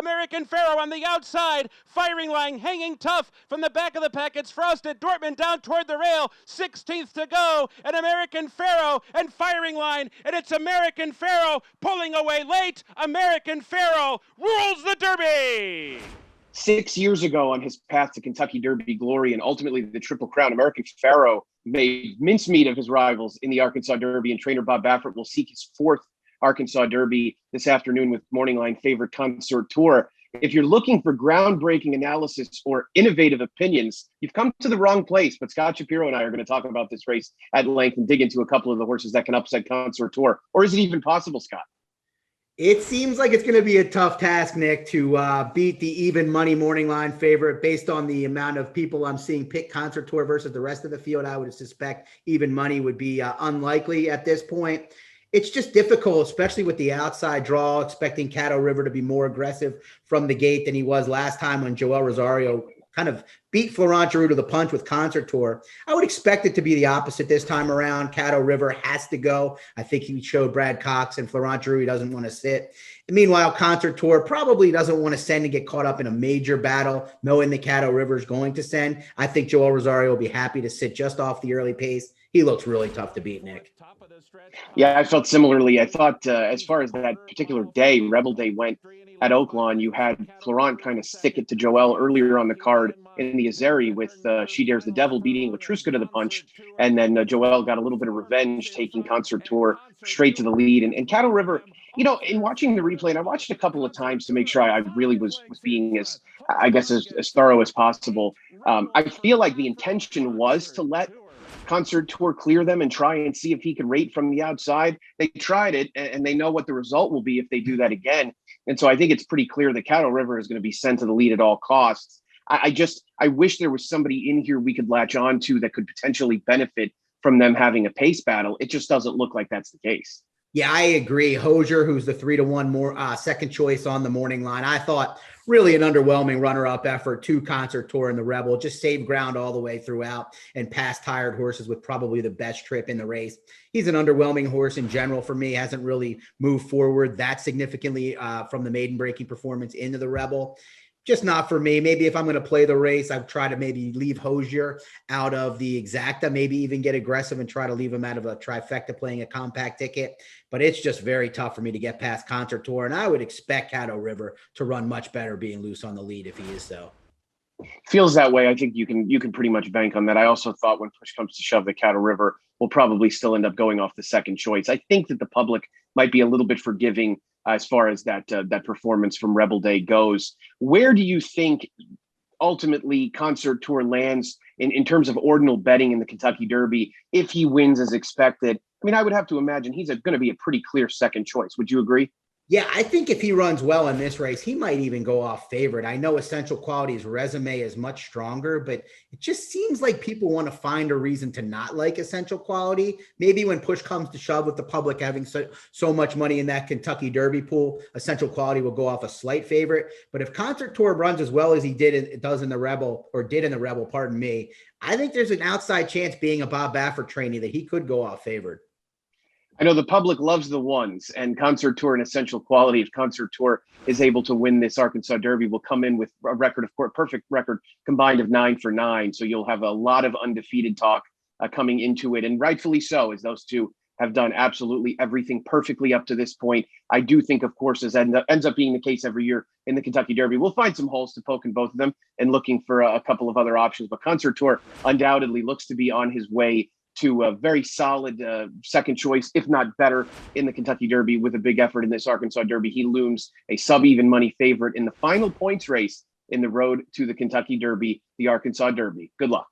American Pharoah on the outside. Firing Line hanging tough from the back of the pack. It's Frosted Dortmund down toward the rail. 16th to go. And American Pharoah and Firing Line. And it's American Pharoah pulling away late. American Pharoah rules the Derby. 6 years ago on his path to Kentucky Derby glory and ultimately the Triple Crown, American Pharoah made mincemeat of his rivals in the Arkansas Derby, and trainer Bob Baffert will seek his fourth Arkansas Derby this afternoon with Morning Line favorite Consort Tour. If you're looking for groundbreaking analysis or innovative opinions, you've come to the wrong place. But Scott Shapiro and I are going to talk about this race at length and dig into a couple of the horses that can upset Consort Tour. Or is it even possible, Scott? It seems like it's going to be a tough task, Nick, to beat the even money Morning Line favorite based on the amount of people I'm seeing pick Consort Tour versus the rest of the field. I would suspect even money would be unlikely at this point. It's just difficult, especially with the outside draw, expecting Caddo River to be more aggressive from the gate than he was last time when Joel Rosario kind of beat Florent Geroux to the punch with Consort Tour. I would expect it to be the opposite this time around. Caddo River has to go. I think he showed Brad Cox and Florent Geroux he doesn't want to sit. And meanwhile, Consort Tour probably doesn't want to send and get caught up in a major battle, knowing that Caddo River is going to send. I think Joel Rosario will be happy to sit just off the early pace. He looks really tough to beat, Nick. Yeah, I felt similarly. I thought as far as that particular day, Rebel Day went at Oaklawn, you had Florent kind of stick it to Joel earlier on the card in the Azeri with She Dares the Devil beating Latruska to the punch. And then Joel got a little bit of revenge, taking Consort Tour straight to the lead. And Caddo River, you know, in watching the replay, and I watched a couple of times to make sure I really was being as thorough as possible. I feel like the intention was to let Consort Tour clear them and try and see if he could rate from the outside. They tried it, and they know what the result will be if they do that again. And so I think it's pretty clear that Caddo River is going to be sent to the lead at all costs. I wish there was somebody in here we could latch on to that could potentially benefit from them having a pace battle. It just doesn't look like that's the case. Yeah, I agree. Hosier, who's the 3-1 more second choice on the Morning Line. I thought really an underwhelming runner-up effort to Consort Tour and the Rebel. Just saved ground all the way throughout and passed tired horses with probably the best trip in the race. He's an underwhelming horse in general for me. Hasn't really moved forward that significantly from the maiden breaking performance into the Rebel. Just not for me. Maybe if I'm going to play the race, I'd try to maybe leave Hosier out of the exacta, maybe even get aggressive and try to leave him out of a trifecta playing a compact ticket. But it's just very tough for me to get past Consort Tour. And I would expect Caddo River to run much better being loose on the lead if he is so. Feels that way. I think you can pretty much bank on that. I also thought when push comes to shove, the Caddo River will probably still end up going off the second choice. I think that the public might be a little bit forgiving as far as that performance from Rebel Day goes. Where do you think ultimately Consort Tour lands in terms of ordinal betting in the Kentucky Derby if he wins as expected? I mean, I would have to imagine he's going to be a pretty clear second choice. Would you agree? Yeah, I think if he runs well in this race, he might even go off favorite. I know Essential Quality's resume is much stronger, but it just seems like people want to find a reason to not like Essential Quality. Maybe when push comes to shove with the public having so much money in that Kentucky Derby pool, Essential Quality will go off a slight favorite. But if Consort Tour runs as well as he did in the Rebel, pardon me, I think there's an outside chance, being a Bob Baffert trainee, that he could go off favored. I know the public loves the ones, and Consort Tour and Essential Quality. If Consort Tour is able to win this Arkansas Derby, will come in with a record of perfect record combined of 9 for 9. So you'll have a lot of undefeated talk coming into it, and rightfully so, as those two have done absolutely everything perfectly up to this point. I do think, of course, as ends up being the case every year in the Kentucky Derby, we'll find some holes to poke in both of them and looking for a couple of other options. But Consort Tour undoubtedly looks to be on his way to a very solid second choice, if not better, in the Kentucky Derby with a big effort in this Arkansas Derby. He looms a sub-even money favorite in the final points race in the road to the Kentucky Derby, the Arkansas Derby. Good luck.